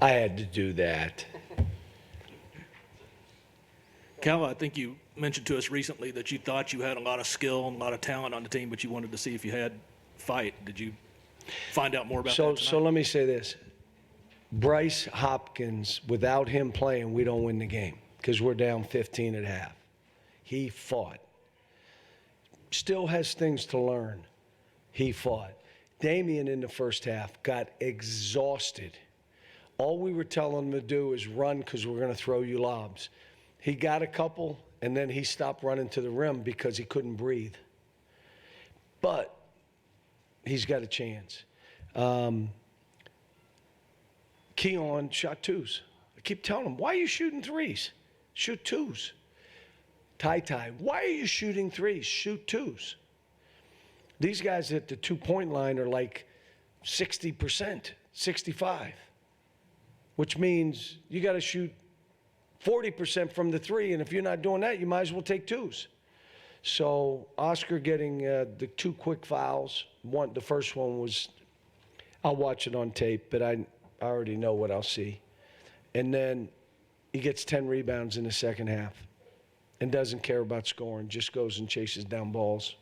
I had to do that. Cal, I think you mentioned to us recently that you thought you had a lot of skill and a lot of talent on the team, but you wanted to see if you had fight. Did you find out more about that tonight? So let me say this. Bryce Hopkins, without him playing, we don't win the game because we're down 15 at half. He fought. Still has things to learn. He fought. Damian in the first half got exhausted. All we were telling him to do is run because we're going to throw you lobs. He got a couple, and then he stopped running to the rim because he couldn't breathe. But he's got a chance. Keon shot twos. I keep telling him, why are you shooting threes? Shoot twos. Ty, why are you shooting threes? Shoot twos. These guys at the two-point line are like 60%, 65, which means you got to shoot 40% from the three, and if you're not doing that, you might as well take twos. So Oscar getting the two quick fouls. The first one was, I'll watch it on tape, but I already know what I'll see. And then he gets 10 rebounds in the second half and doesn't care about scoring, just goes and chases down balls.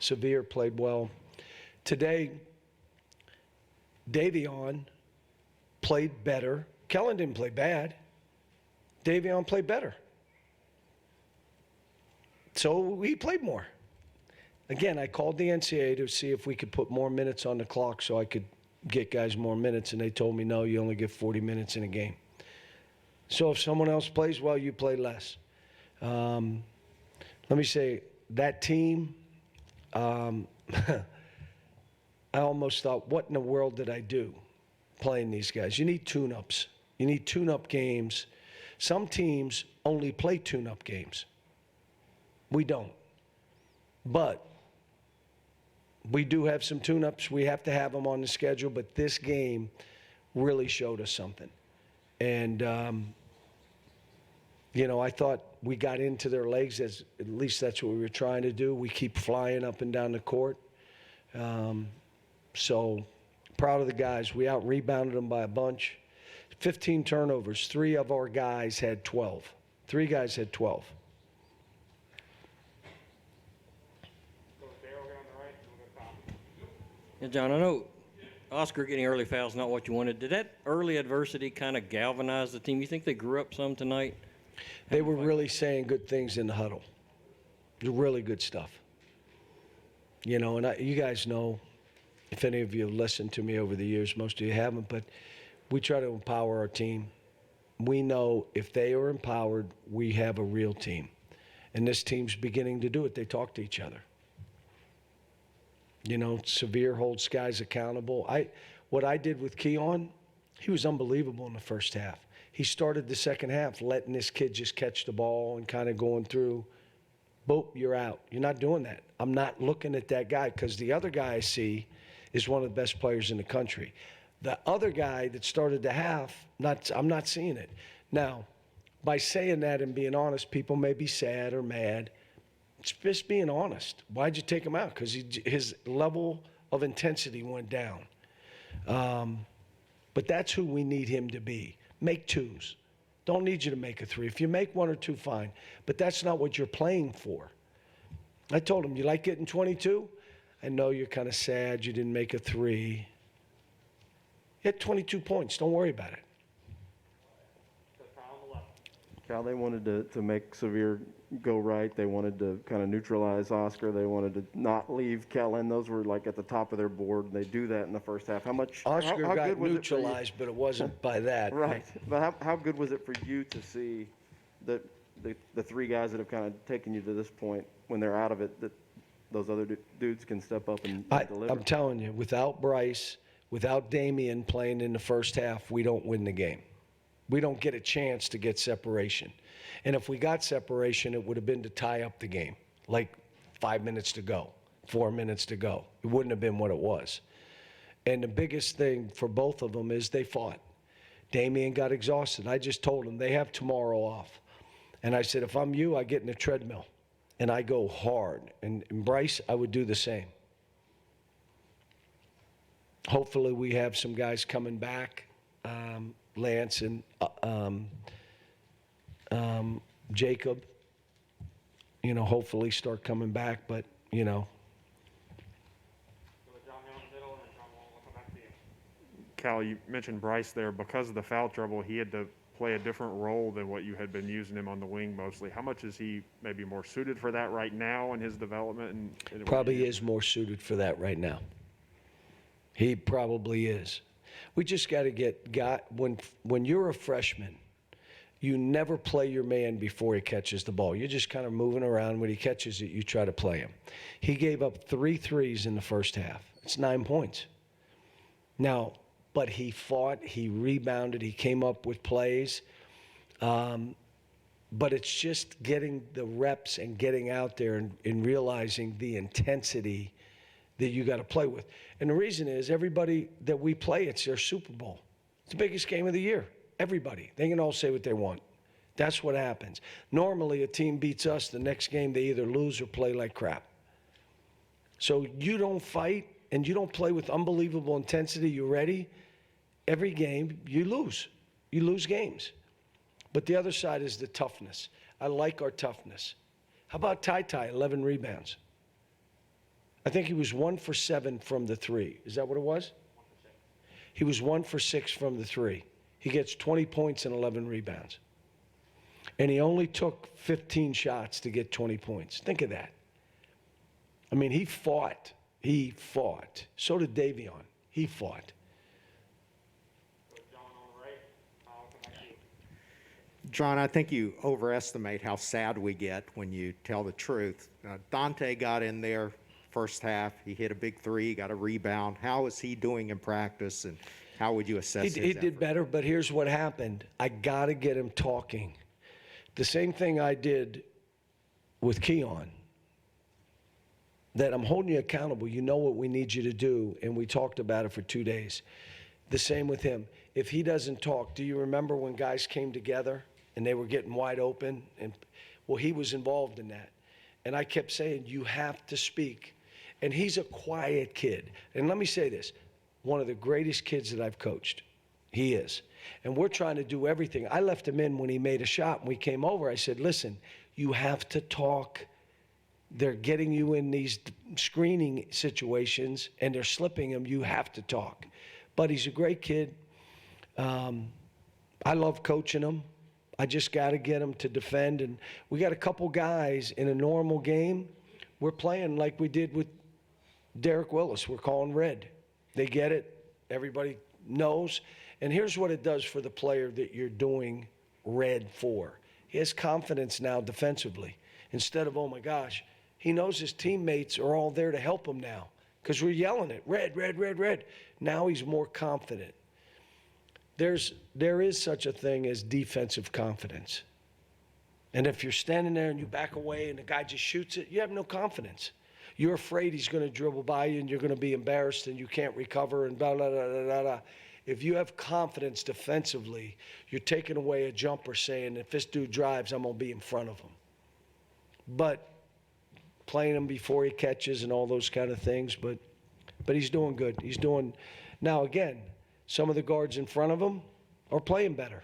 Severe played well. Today, Davion played better. Kellen didn't play bad. Davion played better. So he played more. Again, I called the NCAA to see if we could put more minutes on the clock so I could get guys more minutes, and they told me, no, you only get 40 minutes in a game. So if someone else plays well, you play less. Let me say, that team, I almost thought, what in the world did I do playing these guys? You need tune-ups. You need tune-up games. Some teams only play tune-up games. We don't. But we do have some tune-ups. We have to have them on the schedule, but this game really showed us something. And, I thought we got into their legs, at least that's what we were trying to do. We keep flying up and down the court. So proud of the guys. We out-rebounded them by a bunch. 15 turnovers. 3 of our guys had 12. 3 guys had 12. Yeah, John, I know Oscar getting early fouls is not what you wanted. Did that early adversity kind of galvanize the team? You think they grew up some tonight? They were really saying good things in the huddle. Really good stuff. And you guys know, if any of you have listened to me over the years, most of you haven't, but we try to empower our team. We know if they are empowered, we have a real team. And this team's beginning to do it. They talk to each other. Severe holds guys accountable. What I did with Keon, he was unbelievable in the first half. He started the second half letting this kid just catch the ball and kind of going through. Boop, you're out. You're not doing that. I'm not looking at that guy because the other guy I see is one of the best players in the country. The other guy that started the half, I'm not seeing it. Now, by saying that and being honest, people may be sad or mad. It's just being honest. Why'd you take him out? Because his level of intensity went down. But that's who we need him to be. Make twos. Don't need you to make a 3. If you make 1 or 2, fine. But that's not what you're playing for. I told him, you like getting 22? I know you're kind of sad you didn't make a 3. Hit 22 points. Don't worry about it. Cal, they wanted to make Severe go right. They wanted to kind of neutralize Oscar. They wanted to not leave Kellen. Those were like at the top of their board. They do that in the first half. Oscar got neutralized, but it wasn't by that. Right. But how good was it for you to see that the 3 guys that have kind of taken you to this point, when they're out of it, that those other dudes can step up and deliver? I'm telling you, without Bryce, without Damian playing in the first half, we don't win the game. We don't get a chance to get separation. And if we got separation, it would have been to tie up the game, like 5 minutes to go, 4 minutes to go. It wouldn't have been what it was. And the biggest thing for both of them is they fought. Damian got exhausted. I just told him they have tomorrow off. And I said, if I'm you, I get in the treadmill and I go hard. And Bryce, I would do the same. Hopefully we have some guys coming back. Lance and Jacob, hopefully start coming back. But, Cal, you mentioned Bryce there. Because of the foul trouble, he had to play a different role than what you had been using him on the wing mostly. How much is he maybe more suited for that right now in his development? And probably is more suited for that right now. He probably is. We just got to when you're a freshman, you never play your man before he catches the ball. You're just kind of moving around. When he catches it, you try to play him. He gave up 3 threes in the first half. It's 9 points. Now, but he fought, he rebounded, he came up with plays. But it's just getting the reps and getting out there and realizing the intensity that you got to play with. And the reason is everybody that we play, it's their Super Bowl. It's the biggest game of the year. Everybody. They can all say what they want. That's what happens. Normally, a team beats us, the next game they either lose or play like crap. So you don't fight and you don't play with unbelievable intensity, you're ready, every game you lose. You lose games. But the other side is the toughness. I like our toughness. How about Ty, 11 rebounds? I think he was 1 for 7 from the 3. Is that what it was? 1 for 6. He was 1 for 6 from the 3. He gets 20 points and 11 rebounds. And he only took 15 shots to get 20 points. Think of that. I mean, he fought. He fought. So did Davion. He fought. John, I think you overestimate how sad we get when you tell the truth. Dante got in there first half. He hit a big 3, got a rebound. How is he doing in practice, and how would you assess his He did better, but here's what happened. I got to get him talking. The same thing I did with Keon, that I'm holding you accountable. You know what we need you to do, and we talked about it for 2 days. The same with him. If he doesn't talk, do you remember when guys came together and they were getting wide open? Well, he was involved in that. And I kept saying, you have to speak. And he's a quiet kid. And let me say this, one of the greatest kids that I've coached. He is. And we're trying to do everything. I left him in when he made a shot. When we came over, I said, listen, you have to talk. They're getting you in these screening situations, and they're slipping him. You have to talk. But he's a great kid. I love coaching him. I just got to get him to defend. And we got a couple guys in a normal game. We're playing like we did with Derek Willis. We're calling red. They get it. Everybody knows. And here's what it does for the player that you're doing red for. He has confidence now defensively. Instead of, oh, my gosh, he knows his teammates are all there to help him now because we're yelling it, red, red, red, red. Now he's more confident. There is such a thing as defensive confidence. And if you're standing there and you back away and the guy just shoots it, you have no confidence. You're afraid he's going to dribble by you and you're going to be embarrassed and you can't recover and blah, blah, blah, blah, blah, blah. If you have confidence defensively, you're taking away a jumper saying, if this dude drives, I'm going to be in front of him. But playing him before he catches and all those kind of things, but he's doing good. He's doing, now again, some of the guards in front of him are playing better.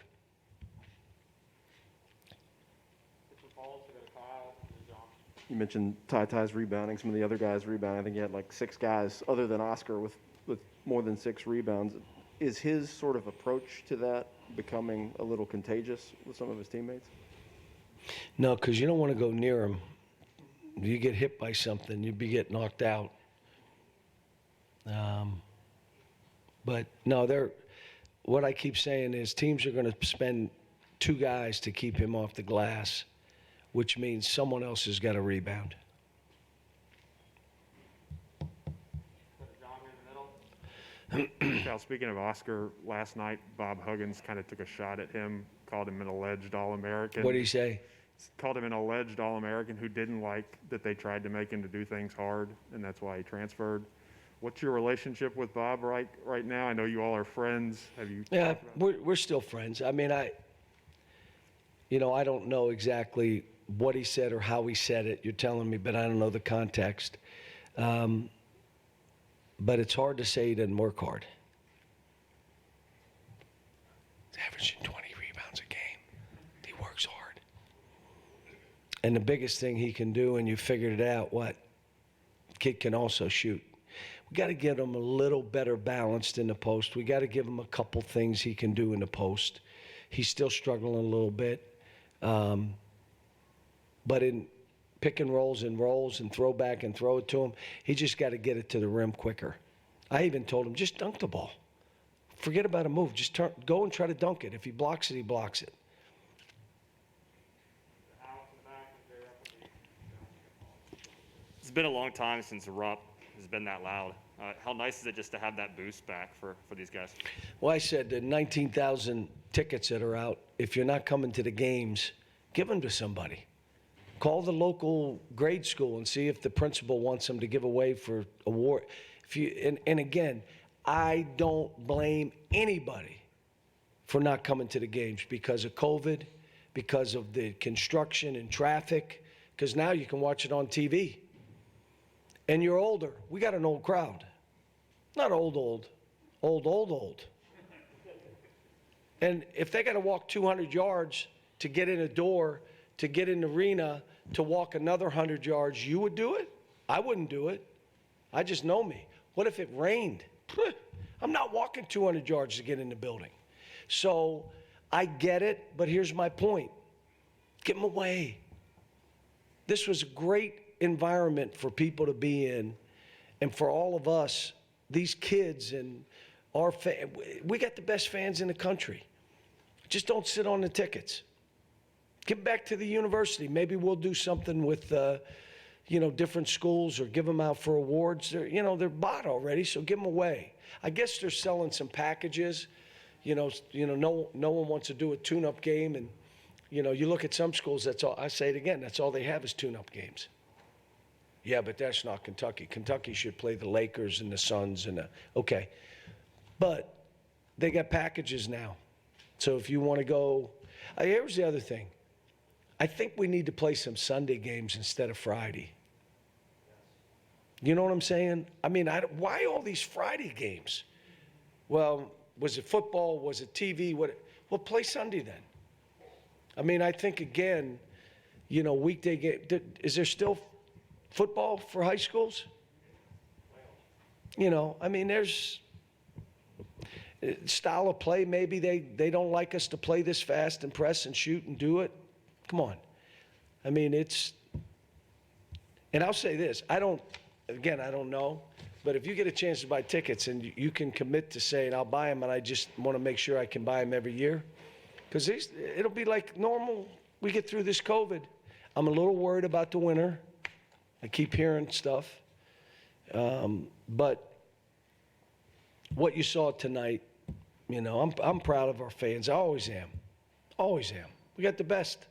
You mentioned Ty's rebounding, some of the other guys rebounding. I think he had like 6 guys other than Oscar with more than 6 rebounds. Is his sort of approach to that becoming a little contagious with some of his teammates? No, because you don't want to go near him. You get hit by something, you'd be getting knocked out. But no, what I keep saying is teams are going to spend 2 guys to keep him off the glass, which means someone else has got to rebound. Cal, speaking of Oscar, last night Bob Huggins kind of took a shot at him, called him an alleged All-American. What did he say? Called him an alleged All-American who didn't like that they tried to make him to do things hard, and that's why he transferred. What's your relationship with Bob right now? I know you all are friends. Have you? Yeah, we're still friends. I mean, I don't know exactly what he said or how he said it. You're telling me, but I don't know the context. But it's hard to say he didn't work hard. And the biggest thing he can do, and you figured it out, what? Kid can also shoot. We got to get him a little better balanced in the post. We got to give him a couple things he can do in the post. He's still struggling a little bit. But in pick and rolls and throw back and throw it to him, he just got to get it to the rim quicker. I even told him, just dunk the ball. Forget about a move. Just go and try to dunk it. If he blocks it, he blocks it. It's been a long time since Rupp has been that loud. How nice is it just to have that boost back for these guys? Well, I said the 19,000 tickets that are out, if you're not coming to the games, give them to somebody. Call the local grade school and see if the principal wants them to give away for award. And again, I don't blame anybody for not coming to the games because of COVID, because of the construction and traffic, because now you can watch it on TV. And you're older. We got an old crowd. Not old. And if they got to walk 200 yards to get in a door, to get in the arena, to walk another 100 yards, you would do it? I wouldn't do it. I just know me. What if it rained? I'm not walking 200 yards to get in the building. So I get it, but here's my point. Get them away. This was a great environment for people to be in, and for all of us, these kids and our we got the best fans in the country. Just don't sit on the tickets. Get back to the university. Maybe we'll do something with different schools or give them out for awards. They're bought already, so give them away. I guess they're selling some packages. No one wants to do a tune-up game, and you look at some schools. That's all. I say it again. That's all they have is tune-up games. Yeah, but that's not Kentucky. Kentucky should play the Lakers and the Suns okay, but they got packages now. So if you want to go, here's the other thing. I think we need to play some Sunday games instead of Friday. You know what I'm saying? I mean, why all these Friday games? Well, was it football? Was it TV? Well, play Sunday then. I mean, I think, again, weekday game. Is there still football for high schools? I mean, there's style of play. Maybe they don't like us to play this fast and press and shoot and do it. Come on. I mean, and I'll say this. I don't know, but if you get a chance to buy tickets and you can commit to saying, I'll buy them, and I just want to make sure I can buy them every year, because it'll be like normal. We get through this COVID. I'm a little worried about the winter. I keep hearing stuff. But what you saw tonight, I'm proud of our fans. I always am. Always am. We got the best.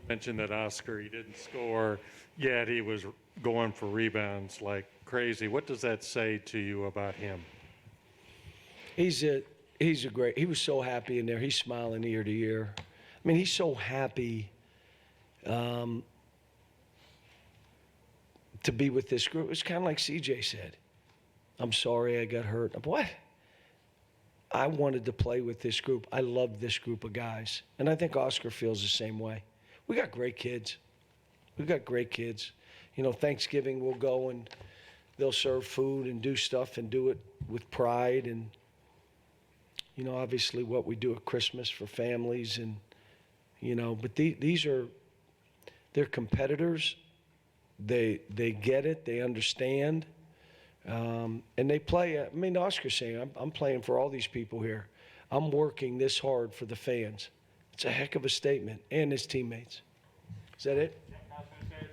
Mentioned that Oscar, he didn't score, yet he was going for rebounds like crazy. What does that say to you about him? He's a great. He was so happy in there. He's smiling ear to ear. I mean, he's so happy to be with this group. It's kind of like CJ said. I'm sorry I got hurt. What? I wanted to play with this group. I love this group of guys. And I think Oscar feels the same way. We got great kids. Thanksgiving we'll go and they'll serve food and do stuff and do it with pride. And, obviously what we do at Christmas for families. And, but they're competitors. They get it. They understand. And they play. I mean, Oscar's saying, I'm playing for all these people here. I'm working this hard for the fans. It's a heck of a statement, and his teammates. Is that it?